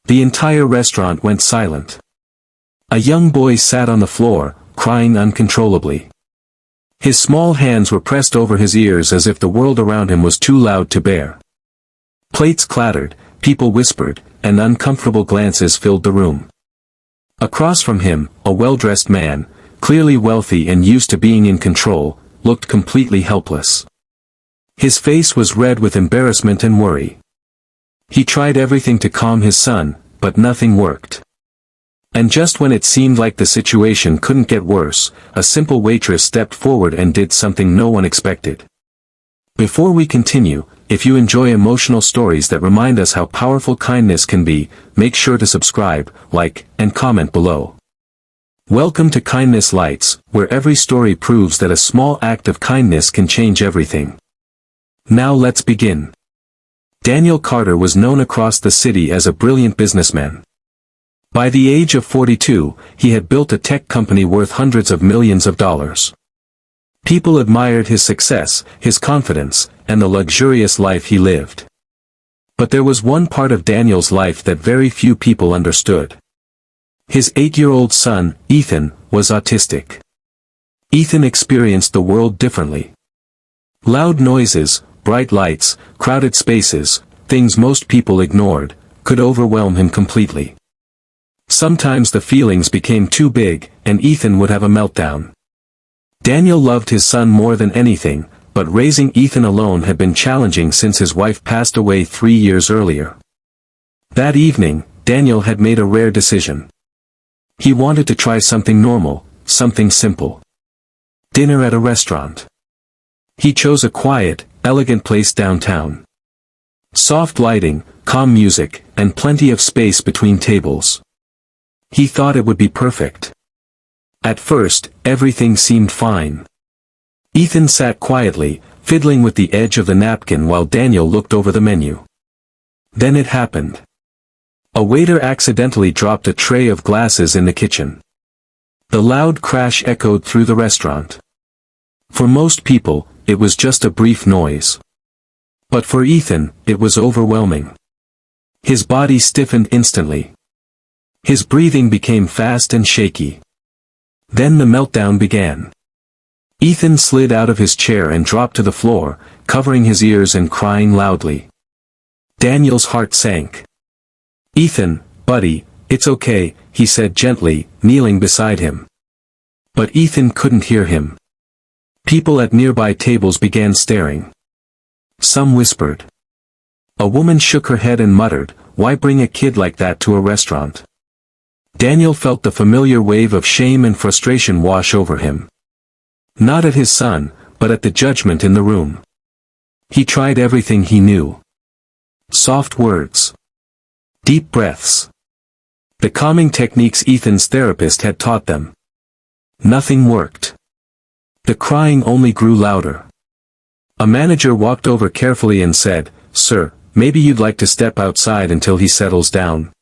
The entire restaurant went silent. A young boy sat on the floor, crying uncontrollably. His small hands were pressed over his ears as if the world around him was too loud to bear. Plates clattered, people whispered, and uncomfortable glances filled the room. Across from him, a well-dressed man, clearly wealthy and used to being in control, looked completely helpless. His face was red with embarrassment and worry. He tried everything to calm his son, but nothing worked. And just when it seemed like the situation couldn't get worse, a simple waitress stepped forward and did something no one expected. Before we continue, if you enjoy emotional stories that remind us how powerful kindness can be, make sure to subscribe, like, and comment below. Welcome to Kindness Lights, where every story proves that a small act of kindness can change everything. Now let's begin. Daniel Carter was known across the city as a brilliant businessman. By the age of 42, he had built a tech company worth hundreds of millions of dollars. People admired his success, his confidence, and the luxurious life he lived. But there was one part of Daniel's life that very few people understood. His 8-year-old son, Ethan, was autistic. Ethan experienced the world differently. Loud noises, bright lights, crowded spaces, things most people ignored, could overwhelm him completely. Sometimes the feelings became too big, and Ethan would have a meltdown. Daniel loved his son more than anything, but raising Ethan alone had been challenging since his wife passed away 3 years earlier. That evening, Daniel had made a rare decision. He wanted to try something normal, something simple. Dinner at a restaurant. He chose a quiet, elegant place downtown. Soft lighting, calm music, and plenty of space between tables. He thought it would be perfect. At first, everything seemed fine. Ethan sat quietly, fiddling with the edge of the napkin while Daniel looked over the menu. Then it happened. A waiter accidentally dropped a tray of glasses in the kitchen. The loud crash echoed through the restaurant. For most people, it was just a brief noise. But for Ethan, it was overwhelming. His body stiffened instantly. His breathing became fast and shaky. Then the meltdown began. Ethan slid out of his chair and dropped to the floor, covering his ears and crying loudly. Daniel's heart sank. "Ethan, buddy, it's okay," he said gently, kneeling beside him. But Ethan couldn't hear him. People at nearby tables began staring. Some whispered. A woman shook her head and muttered, "Why bring a kid like that to a restaurant?" Daniel felt the familiar wave of shame and frustration wash over him. Not at his son, but at the judgment in the room. He tried everything he knew. Soft words. Deep breaths. The calming techniques Ethan's therapist had taught them. Nothing worked. The crying only grew louder. A manager walked over carefully and said, "Sir, maybe you'd like to step outside until he settles down."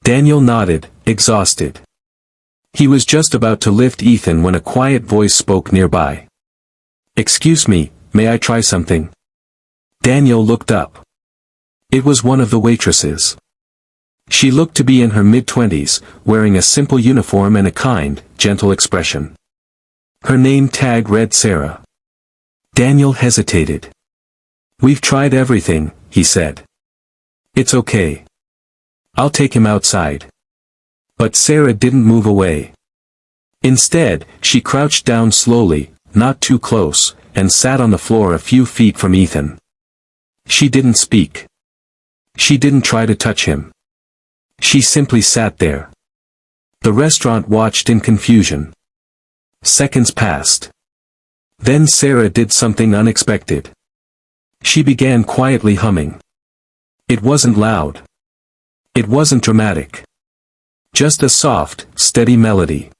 Daniel nodded, exhausted. He was just about to lift Ethan when a quiet voice spoke nearby. "Excuse me, may I try something?" Daniel looked up. It was one of the waitresses. She looked to be in her mid-20s, wearing a simple uniform and a kind, gentle expression. Her name tag read Sarah. Daniel hesitated. "We've tried everything," he said. "It's okay. I'll take him outside." But Sarah didn't move away. Instead, she crouched down slowly, not too close, and sat on the floor a few feet from Ethan. She didn't speak. She didn't try to touch him. She simply sat there. The restaurant watched in confusion. Seconds passed. Then Sarah did something unexpected. She began quietly humming. It wasn't loud. It wasn't dramatic. Just a soft, steady melody.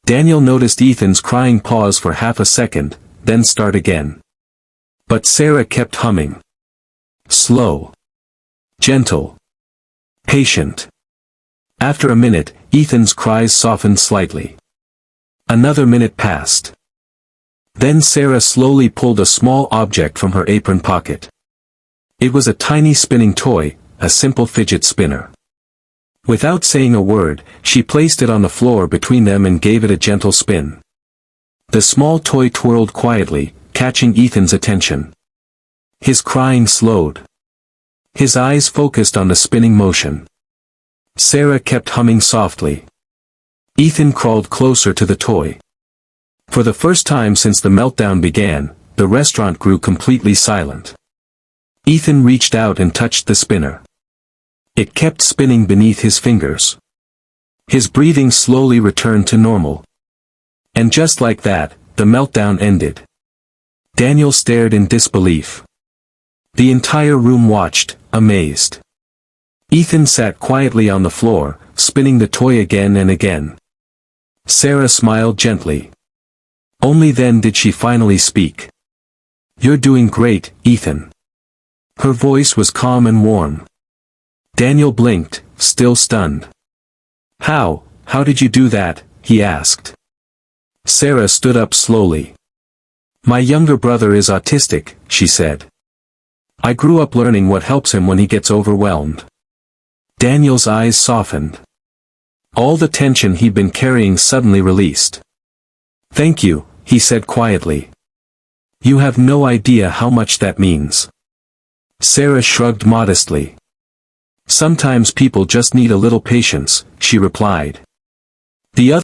Daniel noticed Ethan's crying pause for half a second, then start again. But Sarah kept humming. Slow. Gentle. Patient. After a minute, Ethan's cries softened slightly. Another minute passed. Then Sarah slowly pulled a small object from her apron pocket. It was a tiny spinning toy, a simple fidget spinner. Without saying a word, she placed it on the floor between them and gave it a gentle spin. The small toy twirled quietly, catching Ethan's attention. His crying slowed. His eyes focused on the spinning motion. Sarah kept humming softly. Ethan crawled closer to the toy. For the first time since the meltdown began, the restaurant grew completely silent. Ethan reached out and touched the spinner. It kept spinning beneath his fingers. His breathing slowly returned to normal. And just like that, the meltdown ended. Daniel stared in disbelief. The entire room watched, amazed. Ethan sat quietly on the floor, spinning the toy again and again. Sarah smiled gently. Only then did she finally speak. "You're doing great, Ethan." Her voice was calm and warm. Daniel blinked, still stunned. How did you do that?" he asked. Sarah stood up slowly. "My younger brother is autistic," she said. "I grew up learning what helps him when he gets overwhelmed." Daniel's eyes softened. All the tension he'd been carrying suddenly released. "Thank you," he said quietly. "You have no idea how much that means." Sarah shrugged modestly. "Sometimes people just need a little patience," she replied. The other